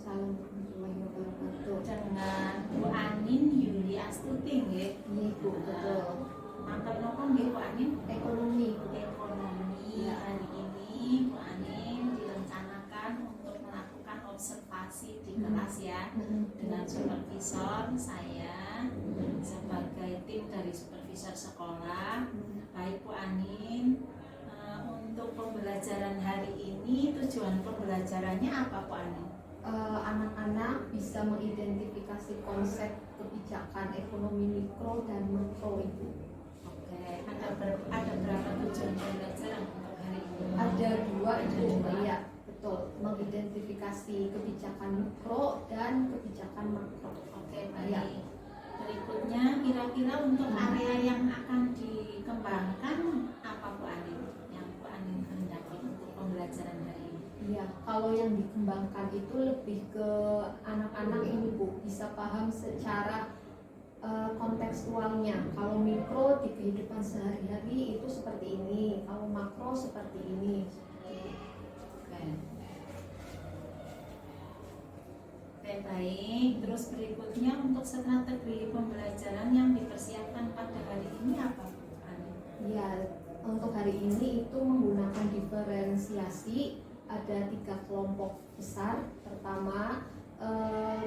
Waalaikumsalam warahmatullahi wabarakatuh. Dengan Bu Anin Yuli Astuti nggih. Iya Bu, betul. Mantap nopo nggih Bu Anin? Ekonomi. Ya. Hari ini Bu Anin direncanakan untuk melakukan observasi di kelas ya, dengan supervisor saya sebagai tim dari supervisor sekolah. Baik Bu Anin, untuk pembelajaran hari ini tujuan pembelajarannya apa Bu Anin? Anak-anak bisa mengidentifikasi konsep kebijakan ekonomi mikro dan makro itu. Oke, ada berapa tujuan pembelajaran untuk hari ini? Ada dua itu, ya betul. Mengidentifikasi kebijakan mikro dan kebijakan makro. Oke, baik. Ya. Berikutnya kira-kira untuk area yang akan dikembangkan apa Bu Anin? Yang Bu Anin hendaki untuk pembelajaran hari ini? Iya, kalau yang dikembangkan itu lebih ke anak-anak ini Bu, bisa paham secara kontekstualnya. Kalau mikro di kehidupan sehari-hari itu seperti ini, kalau makro seperti ini. Oke. Oke, baik. Terus berikutnya untuk strategi pembelajaran yang dipersiapkan pada hari ini apa Bu Anin? Ya, untuk hari ini itu menggunakan diferensiasi. Ada 3 kelompok besar. Pertama,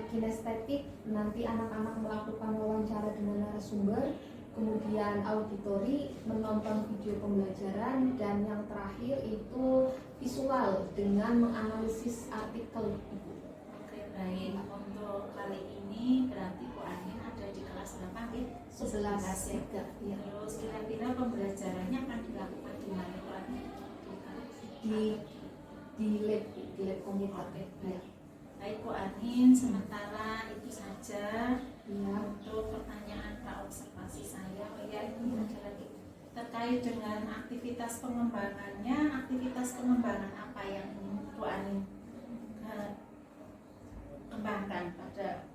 kinestetik, nanti anak-anak melakukan wawancara dengan narasumber, kemudian auditori, menonton video pembelajaran, dan yang terakhir itu visual dengan menganalisis artikel. Oke, baik. Untuk kali ini berarti Bu Anin ada di kelas berapa nggih? 11 ya. Terus kira-kira pembelajarannya akan dilakukan di mana Bu Anin? Di lab komputer. Baik. Baik Bu Anin, sementara itu saja Ya. untuk pertanyaan praobservasi saya. Ini ada lagi terkait dengan aktivitas pengembangannya. Aktivitas pengembangan apa yang ingin Bu Anin kembangkan pada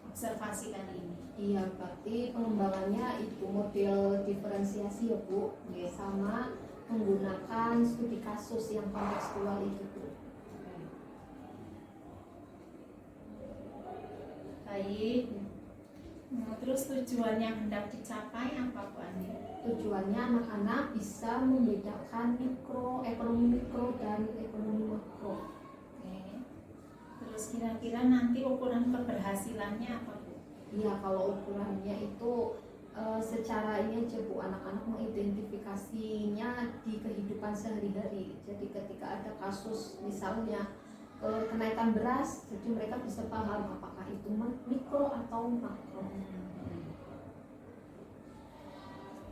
observasi kali ini? Iya, berarti pengembangannya itu model diferensiasi ya Bu, sama menggunakan studi kasus yang kontekstual itu Bu. Baik. Terus tujuan yang hendak dicapai apa Bu Anin? Tujuannya anak-anak bisa membedakan ekonomi mikro dan ekonomi makro. Oke. Terus kira-kira nanti ukuran keberhasilannya apa Bu? Iya, kalau ukurannya itu secara ini aja Bu, anak-anak mengidentifikasinya di kehidupan sehari-hari. Jadi ketika ada kasus misalnya kenaikan beras, jadi mereka bisa paham apakah itu mikro atau makro.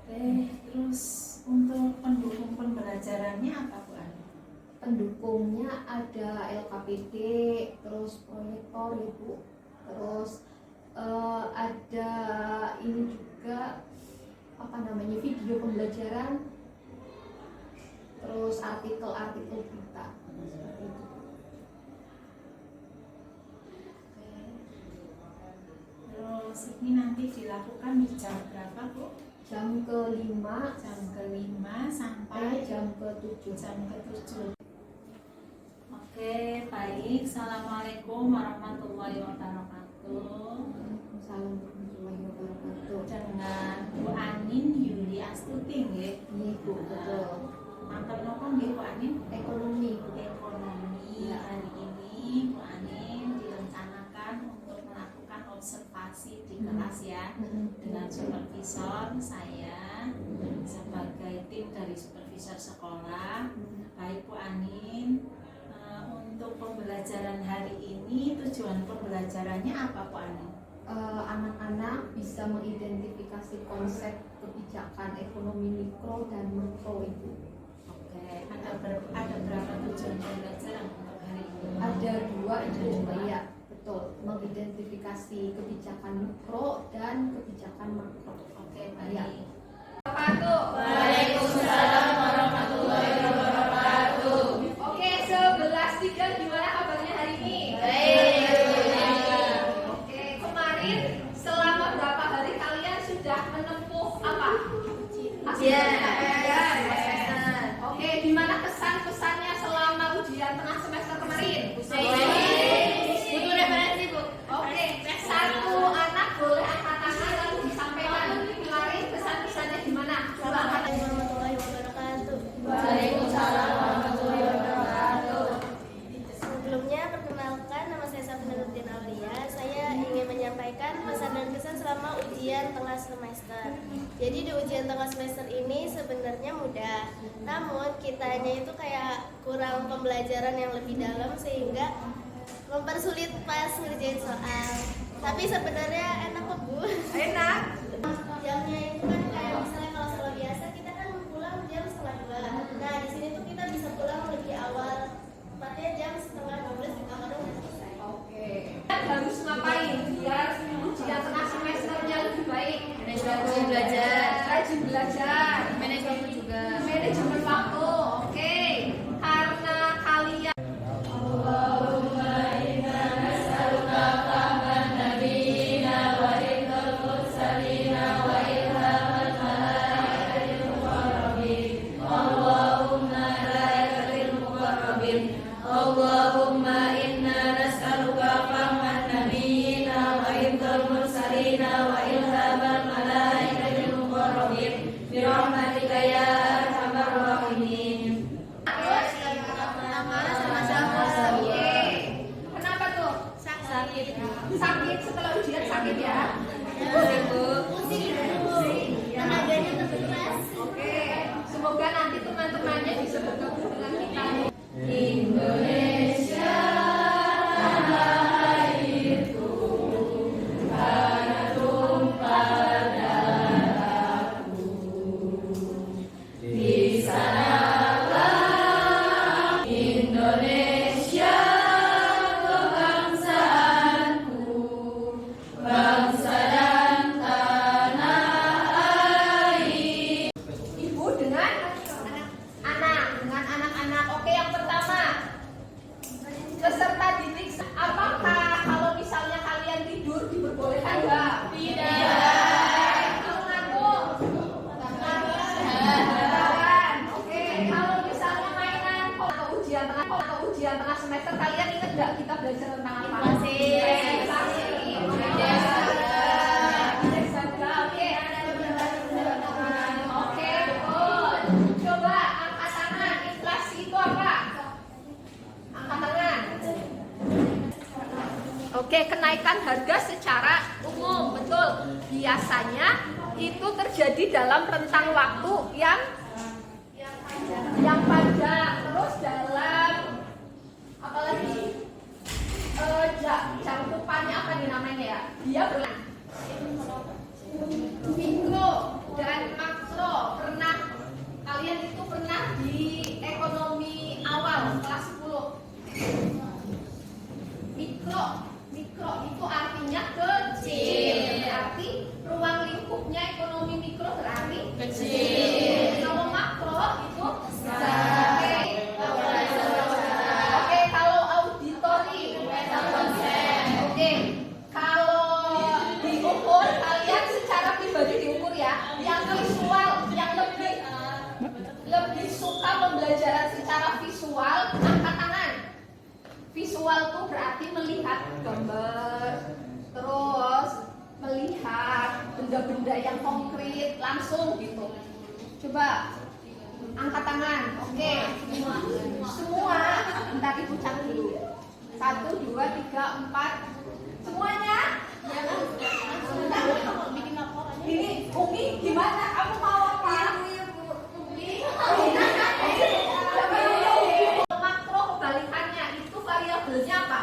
Oke, terus untuk pendukung pembelajarannya apa Bu Ani? Pendukungnya ada LKPD, terus proyektor ya Bu, terus ada ini juga video pembelajaran, terus artikel-artikel kita seperti itu. Terus ini nanti dilakukan di jam berapa Bu? Jam ke-5 sampai jam ke-7. Oke, baik. Assalamualaikum warahmatullahi wabarakatuh. Waalaikumsalam warahmatullahi wabarakatuh. Dengan Bu Anin Yuli Astuti nggih. Iya Bu, betul. Mantap nopo nggih Bu Anin? Ekonomi. Ya. Hari ini Bu Anin direncanakan untuk melakukan observasi di kelas ya, dengan supervisor saya sebagai tim dari supervisor sekolah. Baik Bu Anin, untuk pembelajaran hari ini tujuan pembelajarannya apa Bu Anin? Anak-anak bisa mengidentifikasi konsep kebijakan ekonomi mikro dan makro itu. Oke, ada berapa tujuan pembelajaran untuk hari ini? Ada dua itu, ya betul. Mengidentifikasi kebijakan mikro dan kebijakan makro. Oke, Ya. baik. Waalaikumsalam warahmatullahi wabarakatuh. Oke, 11.3 gimana kabarnya hari ini? Baik. Oke, kemarin selama berapa hari kalian sudah menempuh apa? Ujian. Oke, gimana kesan-pesannya selama ujian tengah semester kemarin? Baik. tengah semester. Jadi di ujian tengah semester ini sebenarnya mudah, namun kitanya itu kayak kurang pembelajaran yang lebih dalam sehingga mempersulit pas ngerjain soal. Tapi sebenarnya enak kok Bu. Enak. Jamnya itu kan kayak misalnya kalau sekolah biasa kita kan pulang jam 1:30. Nah di sini tuh kita bisa pulang lebih awal, tepatnya jam 11:30 di kamar udah selesai. Oke. Harus ngapain biar ujian tengah semesternya lebih baik? Rajin belajar. Rajin belajar. Manage waktu juga. Manajemen waktu. Oke. Karena kalian Allahumma inna nas'aluka fahman nabiyina wa hifdzal mursalina wa ilhamal malaikatil muqarrabin bi rahmatika ya arhamar rahimin. kenapa tuh? Sakit. Sakit setelah ujian sakit ya? Pusing. Tenaganya terkuras. Oke. Semoga nanti teman-temannya bisa bergabung dengan kita. Indonesia tanah airku, tanah tumpah darahku. Di sanalah Indonesia kebangsaanku, bangsa dan tanah air. Ibu dengan anak-anak. Oke, yang pertama, peserta didik, apakah kalau misalnya kalian tidur diperbolehkan nggak? Tidak. Kalau ngantuk? Jangan. Oke, kalau misalnya mainan atau ujian tengah semester, kalian ingat nggak kita belajar tentang apa? Oke, betul. Coba angkat tangan. Inflasi itu apa? Angkat tangan. Oke, kenaikan harga secara umum, betul. Biasanya itu terjadi dalam rentang waktu yang panjang. Terus dalam apa lagi? Cakupannya apa nih namanya ya? Dia mikro dan makro. Kalian itu pernah di ekonomi awal kelas 10. Mikro itu artinya kecil. Berarti ruang lingkupnya ekonomi mikro berarti kecil. Kalau makro itu besar. Oke, kalau auditori. Oke, kalau diukur kalian secara pribadi diukur ya. Yang visual, yang lebih suka pembelajaran secara visual, angkat tangan. Visual tuh berarti melihat gambar, terus melihat benda-benda yang konkret langsung gitu. Coba angkat tangan. Oke. Semua. Bentar ibu cat dulu. 1, 2, 3, 4. Semuanya? Ini Umi gimana? Kamu mau apa? Makro kebalikannya itu variabelnya apa?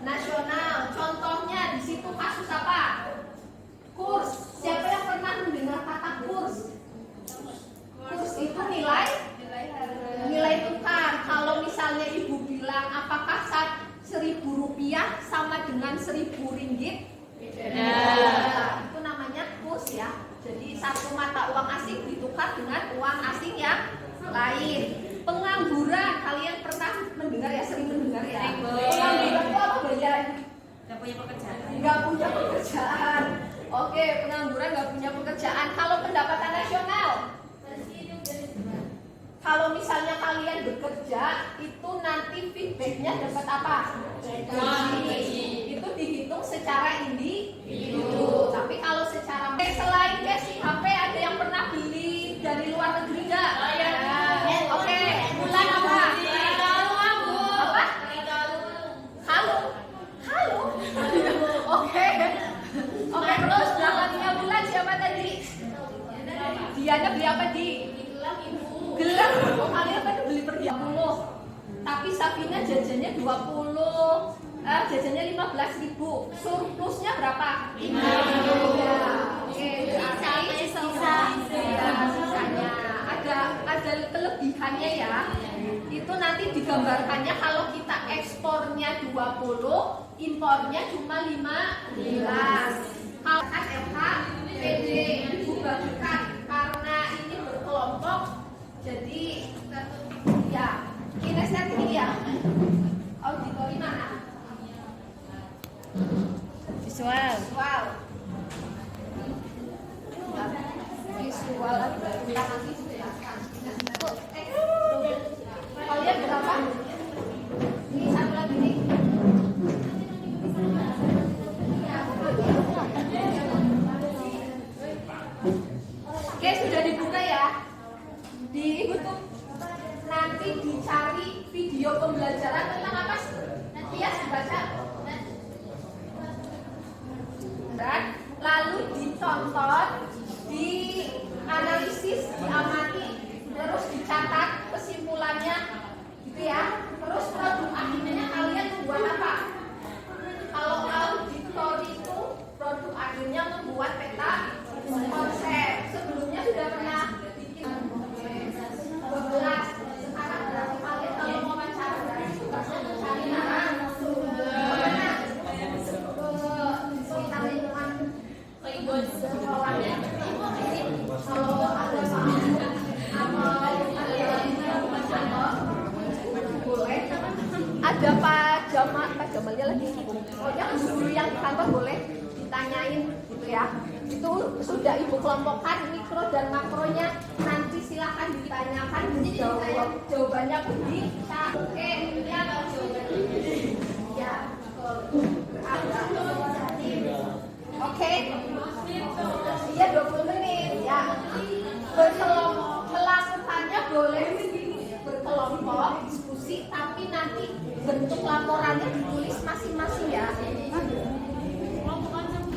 Nasional. Contohnya di situ kasus apa? Kurs. Siapa yang pernah mendengar kata kurs? Kurs itu nilai tukar. Kalau misalnya ibu bilang apakah 1.000 rupiah sama dengan 1.000 ringgit? Beda. Itu namanya kurs ya. Jadi satu mata uang asing ditukar dengan uang asing yang lain. Pengangguran, kalian pernah mendengar ya, sering mendengar ya. Pengangguran itu apa bagian? Nggak punya pekerjaan. Nggak punya pekerjaan. Oke, pengangguran nggak punya pekerjaan. Kalau pendapatan nasional, kalau misalnya kalian bekerja, itu nanti feedbacknya dapat apa? Gaji. Itu dihitung secara individu. Tapi kalau secara selain casing HP, ada yang pernah beli dari luar negeri nggak? Oke, bulan apa? Apa? Kalung. Oke, terus dalam baginya jajannya 20, jajannya 15.000, surplusnya berapa? 5.000. Ya, oke, berarti sisa ya, sisanya ada kelebihannya ya. Itu nanti digambarkannya kalau kita ekspornya 20, impornya cuma 15. Kalau kan FH PD Ibu bagikan karena ini berkelompok, jadi ya kinestetik ini ya. Auditori mana? Visual. Visual. Visual ada kita nanti silakan. Kalian berapa? Ini satu lagi nih. Oke, sudah dibuka ya. Di YouTube nanti dicari video pembelajaran tentang apa? Nanti ya dibaca. Lalu ditonton, dianalisis, diamati, terus dicatat kesimpulannya, gitu ya. Terus produk akhirnya kalian membuat apa? Kalau auditor itu produk akhirnya membuat peta konsep. Sebelumnya sudah pernah bikin 12. Sekarang berarti kalian kalau mau wawancara tugasnya mencari narasumber. Sekitar lingkungan sekolahnya. Kalau ada boleh. Ada Pak Jamalnya lagi sibuk. Pokoknya guru yang di kantor boleh ditanyain gitu ya. Itu sudah Ibu kelompokkan mikro dan makronya. Nanti silakan ditanyakan, jawabannya pun bisa. Oke, ya ya. Oke. Iya 20 menit ya. Melakukannya boleh berkelompok diskusi, tapi nanti bentuk laporannya ditulis masing-masing ya.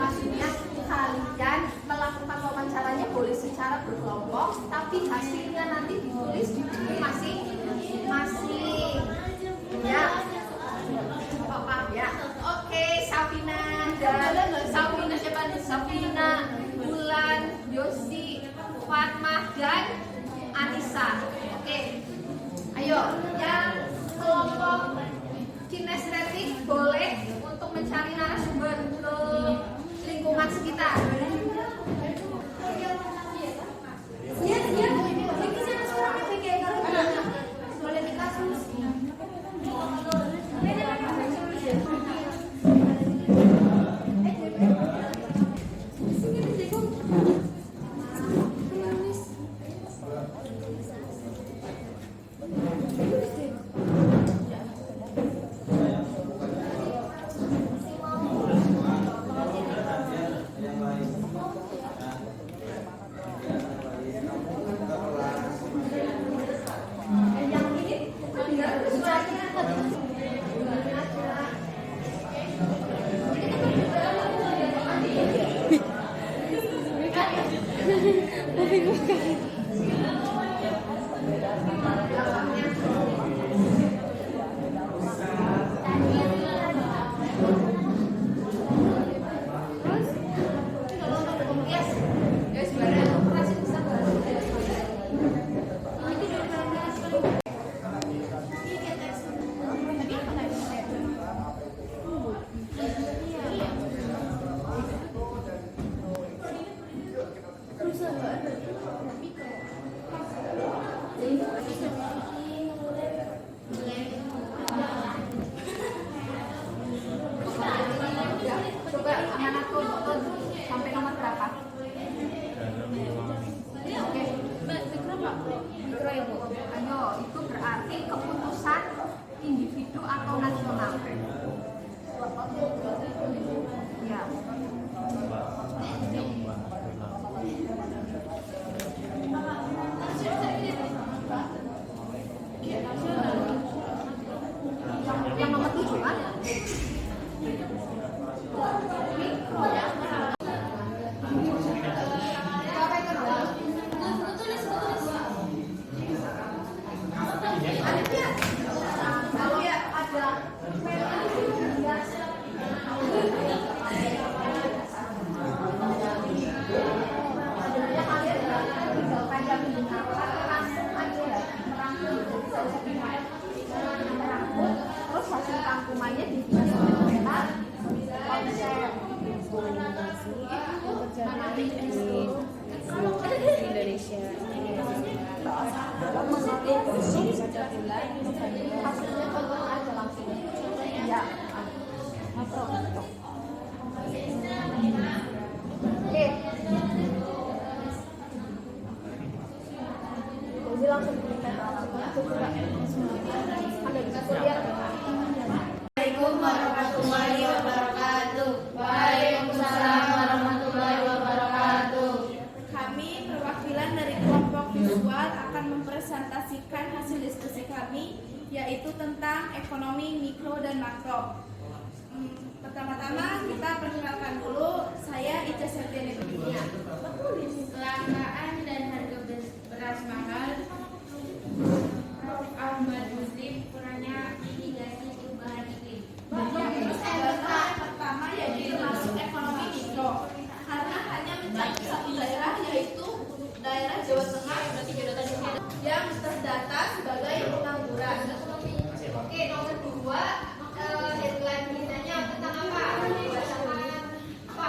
Maksudnya kalian melakukan wawancaranya boleh secara berkelompok, tapi hasilnya nanti ditulis di buku masing-masing. Ya, apa ya? Oke, Safina dan Safina siapa nih? Safina, Bulan, Yosi, Fatmah dan Anissa. Oke, ayo yang kelompok kinestetik boleh untuk mencari narasumber ke lingkungan sekitar. Coba anak sampai nomor berapa? Oke, mikro ya Bu. Ayo, itu berarti keputusan individu atau nasional. Ya. Yang nomor 7 kan? Mikro ya. Kalau ya rangkumannya dibuat oleh konsep komunikasi yang terjadi di Indonesia. dalam mengatur kondisi pada bulan November. Hasilnya contoh aja langsung. Ya. Makro. Oke. Jadi langsung kita ada bisa kuliah. Assalamualaikum warahmatullahi wabarakatuh. Waalaikumsalam warahmatullahi wabarakatuh. Kami perwakilan dari kelompok visual akan mempresentasikan hasil diskusi kami, yaitu tentang ekonomi mikro dan makro. Pertama-tama kita perkenalkan dulu, saya Ica Septiani Putria. Kelangkaan dan harga beras mahal. Prof. Ahmad Muslim kurangnya mitigasi perubahan iklim. Yang pertama yaitu masuk ekonomi mikro, karena hanya mencakup satu daerah, yaitu daerah Jawa Tengah yang terdata sebagai pengangguran. Oke, nomor 2, headline beritanya tentang apa? Apa?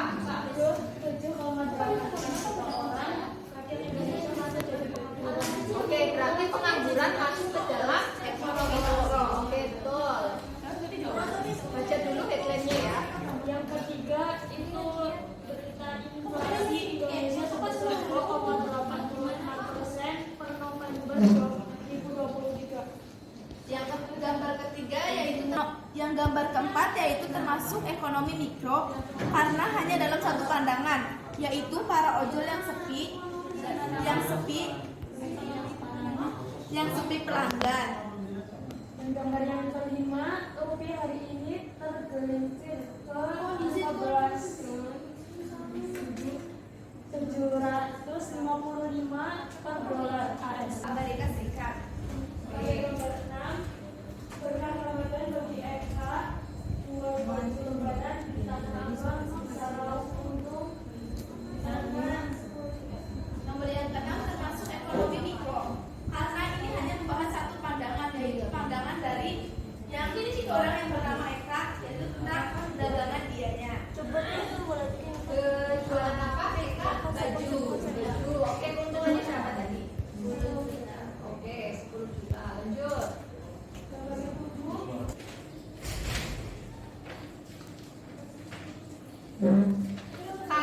7,8% orang Oke, berarti pengangguran masuk ke dalam ekonomi mikro. Oke, betul. Baca dulu headline-nya ya. Yang ketiga itu berita inflasi Indonesia sebesar 2,84% per November 2023. gambar ketiga yaitu yang gambar keempat yaitu termasuk ekonomi mikro karena hanya dalam satu pandangan, yaitu para ojol yang sepi pelanggan. Dan gambar yang kelima, rupiah hari ini tergelincir ke 14.755 per dolar AS. Amerika Serikat. Nomor 6, berkah Ramadan bagi Eka, 2 baju lebaran di Tanah Abang secara untung Nomor yang keenam termasuk ekonomi mikro karena ini hanya membahas satu pandangan, yaitu pandangan dari yang ini orang yang bernama Eka, yaitu tentang perdagangan dianya. Jualan apa? Eka? Baju. Oke, keuntungannya berapa tadi? 10. Oke, 10 juta. Lanjut.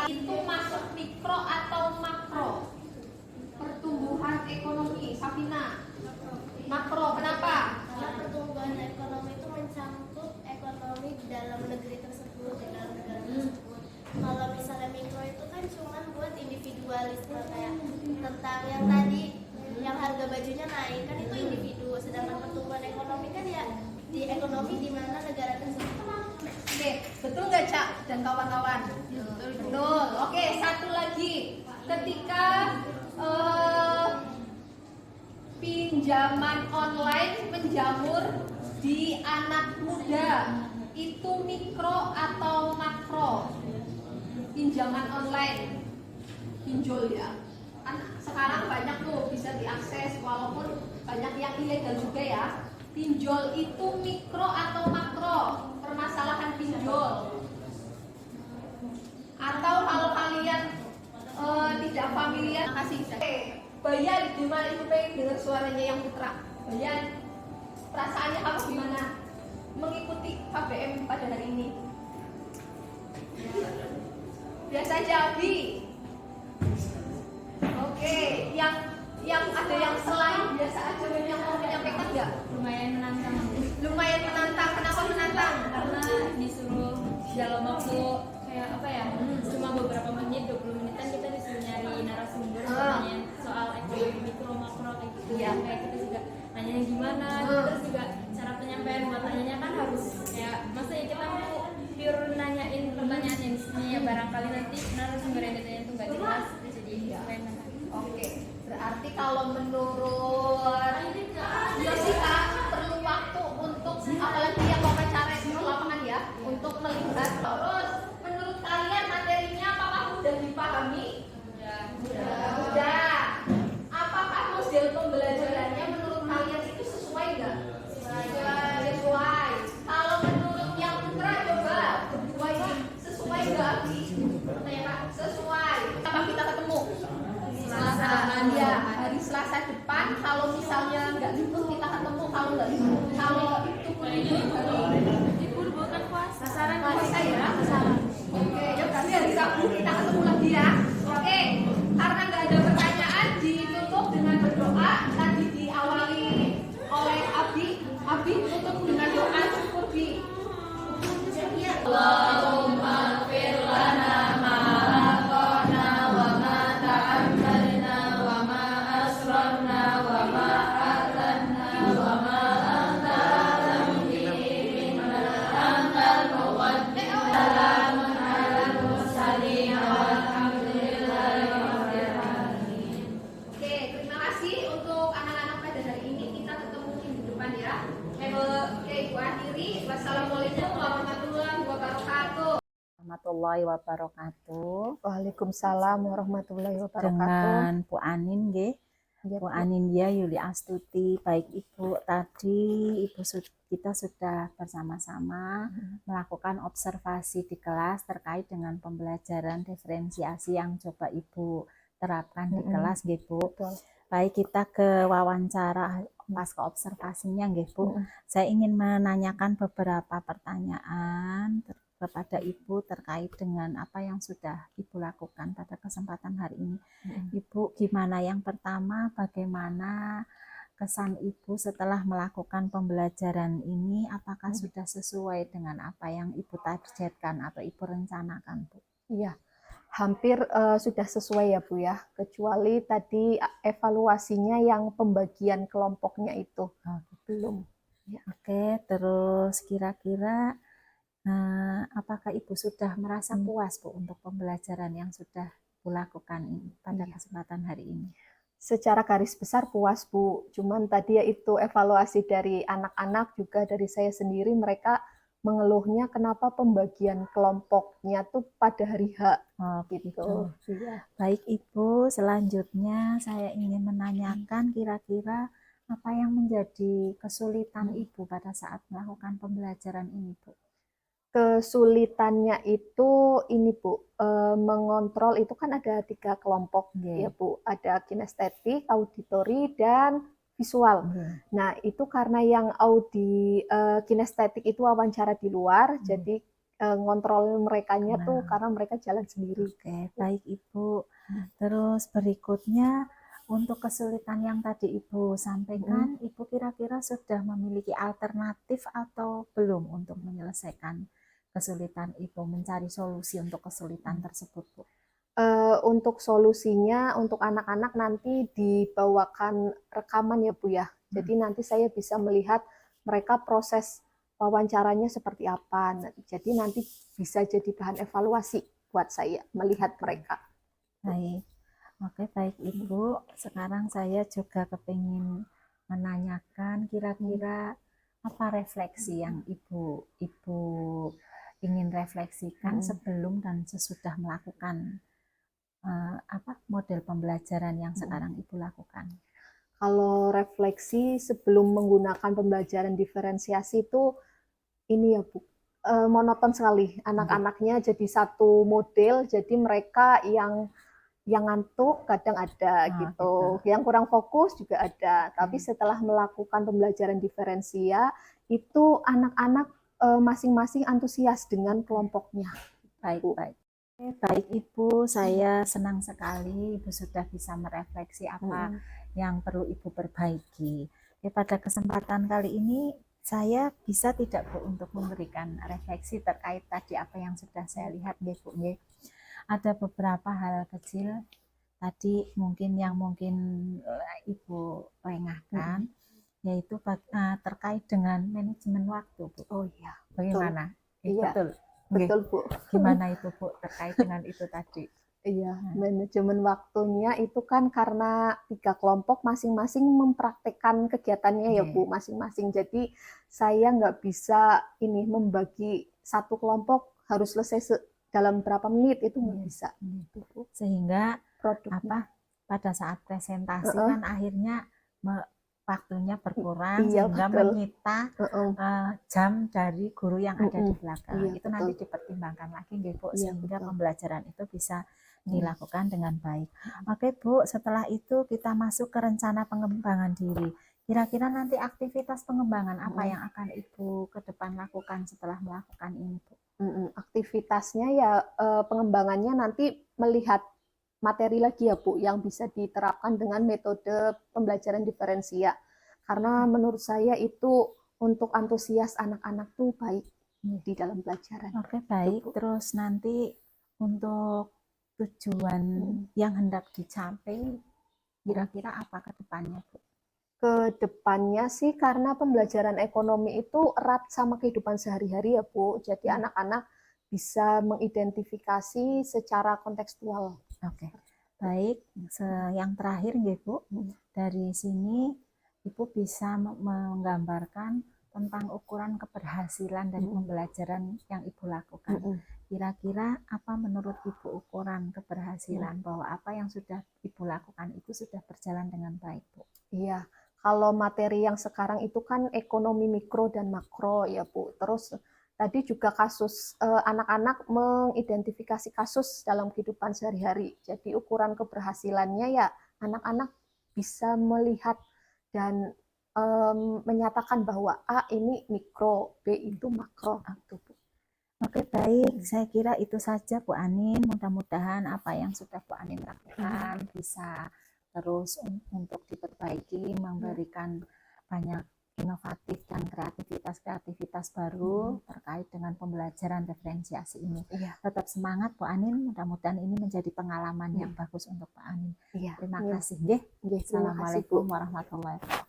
Itu masuk mikro atau makro? Pertumbuhan ekonomi, Safina. Makro, kenapa? Karena pertumbuhan ekonomi itu mencakup ekonomi di dalam negeri tersebut, di dalam negara tersebut. Kalau misalnya mikro itu kan cuma buat individualisme, kayak tentang yang tadi yang harga bajunya naik kan itu individu, sedangkan pertumbuhan ekonomi kan ya di ekonomi di mana negara tersebut. Oke, betul nggak Cak dan kawan-kawan? Betul. Oke, satu lagi. Ketika pinjaman online menjamur di anak muda, itu mikro atau makro? Pinjaman online, pinjol ya. Kan sekarang banyak tuh bisa diakses, walaupun banyak yang ilegal juga ya. Pinjol itu mikro atau makro? Permasalahan pinjol. Atau kalau kalian tidak familiar, kasih Bayan gimana itu pengen dengar suaranya yang putra. Bayan, perasaannya apa gimana mengikuti KBM pada hari ini? Biasa aja, Abi. Oke, yang ada yang selain biasa aja yang mau menyampaikan nggak? Lumayan menantang Lumayan menantang. Kenapa menantang? karena disuruh dalam waktu kayak apa ya, cuma beberapa menit, 20 menitan kita disuruh nyari narasumber nanya soal ekonomi mikro makro kayak gitu. Iya. Kayak kita juga nanya gimana, terus juga cara penyampaian buat nanyanya kan harus kayak masa ya kita mau pure nanyain pertanyaan yang di sini ya, barangkali nanti narasumber yang ditanya itu nggak jelas, jadi lumayan menantang. Oke, berarti kalau menurut Yosita perlu waktu untuk apalagi yang wawancara di lapangan ya, untuk melihat. Terus menurut kalian materinya apakah mudah dipahami? Mudah. Apakah model pembelajarannya menurut kalian itu sesuai nggak? Sesuai. Kalau menurut lagi. Wassalamualaikum warahmatullahi wabarakatuh. Warahmatullahi wabarakatuh. Waalaikumsalam warahmatullahi wabarakatuh. Dengan Bu Anin nggih. Ya, Bu Anindya Yuli Astuti. Baik Ibu, tadi kita sudah bersama-sama melakukan observasi di kelas terkait dengan pembelajaran diferensiasi yang coba Ibu terapkan di kelas nggih Bu. Baik, kita ke wawancara pasca observasinya nggih Bu. Saya ingin menanyakan beberapa pertanyaan kepada Ibu terkait dengan apa yang sudah Ibu lakukan pada kesempatan hari ini. Ibu, gimana yang pertama, bagaimana kesan Ibu setelah melakukan pembelajaran ini? Apakah sudah sesuai dengan apa yang Ibu targetkan atau Ibu rencanakan, Bu? Iya, hampir sudah sesuai ya Bu ya, kecuali tadi evaluasinya yang pembagian kelompoknya itu belum. Ya. Oke, terus kira-kira apakah Ibu sudah merasa puas Bu untuk pembelajaran yang sudah Ibu lakukan ini pada kesempatan hari ini? Secara garis besar puas Bu, cuman tadi ya itu evaluasi dari anak-anak juga dari saya sendiri, mereka mengeluhnya kenapa pembagian kelompoknya tuh pada hari H. Gitu. Iya. Baik Ibu, selanjutnya saya ingin menanyakan kira-kira apa yang menjadi kesulitan Ibu pada saat melakukan pembelajaran ini Bu? Kesulitannya itu ini Bu, mengontrol itu kan ada 3 kelompok ya Bu, ada kinestetik, auditori, dan visual. Nah itu karena yang kinestetik itu wawancara di luar, jadi ngontrol merekanya tuh karena mereka jalan sendiri. Oke, baik Ibu. Terus berikutnya untuk kesulitan yang tadi Ibu sampaikan, Ibu kira-kira sudah memiliki alternatif atau belum untuk menyelesaikan kesulitan Ibu, mencari solusi untuk kesulitan tersebut, Bu? Untuk solusinya, untuk anak-anak nanti dibawakan rekaman ya Bu ya. Jadi nanti saya bisa melihat mereka proses wawancaranya seperti apa. Jadi nanti bisa jadi bahan evaluasi buat saya melihat mereka. Baik. Oke, baik Ibu. Sekarang saya juga kepingin menanyakan kira-kira apa refleksi yang Ibu ingin refleksikan sebelum dan sesudah melakukan model pembelajaran yang sekarang Ibu lakukan. Kalau refleksi sebelum menggunakan pembelajaran diferensiasi itu ini ya Bu, monoton sekali. Anak-anaknya jadi satu model, jadi mereka yang ngantuk kadang ada gitu, yang kurang fokus juga ada. Tapi setelah melakukan pembelajaran diferensia, itu anak-anak masing-masing antusias dengan kelompoknya. Baik. Baik Ibu, saya senang sekali Ibu sudah bisa merefleksi apa yang perlu Ibu perbaiki. Pada kesempatan kali ini saya bisa tidak Bu untuk memberikan refleksi terkait tadi apa yang sudah saya lihat Bu. Ada beberapa hal kecil tadi mungkin Ibu lengahkan, yaitu terkait dengan manajemen waktu Bu. Oh iya. Bagaimana? Iya. Betul Bu. Gimana itu Bu terkait dengan itu tadi? Iya, manajemen waktunya itu kan karena 3 kelompok masing-masing mempraktekkan kegiatannya ya Bu, masing-masing. Jadi saya nggak bisa membagi satu kelompok harus selesai dalam berapa menit, itu nggak bisa. Sehingga pada saat presentasi kan akhirnya waktunya berkurang sehingga menyita jam dari guru yang ada di belakang. Itu nanti dipertimbangkan lagi Bu, sehingga pembelajaran itu bisa dilakukan dengan baik. Oke Bu, setelah itu kita masuk ke rencana pengembangan diri. Kira-kira nanti aktivitas pengembangan apa yang akan Ibu ke depan lakukan setelah melakukan ini Bu? Aktivitasnya ya pengembangannya nanti melihat materi lagi ya Bu, yang bisa diterapkan dengan metode pembelajaran diferensia. Karena menurut saya itu untuk antusias anak-anak tuh baik di dalam pelajaran. Oke, baik. Terus nanti untuk tujuan yang hendak dicapai, kira-kira apa ke depannya Bu? Ke depannya sih karena pembelajaran ekonomi itu erat sama kehidupan sehari-hari ya Bu. Jadi anak-anak bisa mengidentifikasi secara kontekstual. Oke, baik. Yang terakhir ya Bu, dari sini Ibu bisa menggambarkan tentang ukuran keberhasilan dari pembelajaran yang Ibu lakukan. Kira-kira apa menurut Ibu ukuran keberhasilan bahwa apa yang sudah Ibu lakukan itu sudah berjalan dengan baik, Bu? Iya, kalau materi yang sekarang itu kan ekonomi mikro dan makro ya Bu. Terus tadi juga kasus anak-anak mengidentifikasi kasus dalam kehidupan sehari-hari. Jadi ukuran keberhasilannya ya anak-anak bisa melihat dan menyatakan bahwa A ini mikro, B itu makro. Gitu, Bu. Oke, baik. Saya kira itu saja Bu Anin. Mudah-mudahan apa yang sudah Bu Anin lakukan bisa terus untuk diperbaiki, memberikan banyak inovatif dan kreativitas baru terkait dengan pembelajaran diferensiasi ini. Iya. Tetap semangat Bu Anin. Mudah-mudahan ini menjadi pengalaman yang bagus untuk Bu Anin. Iya. Terima kasih. Nggih. Terima kasih, Bu. Assalamualaikum warahmatullahi wabarakatuh.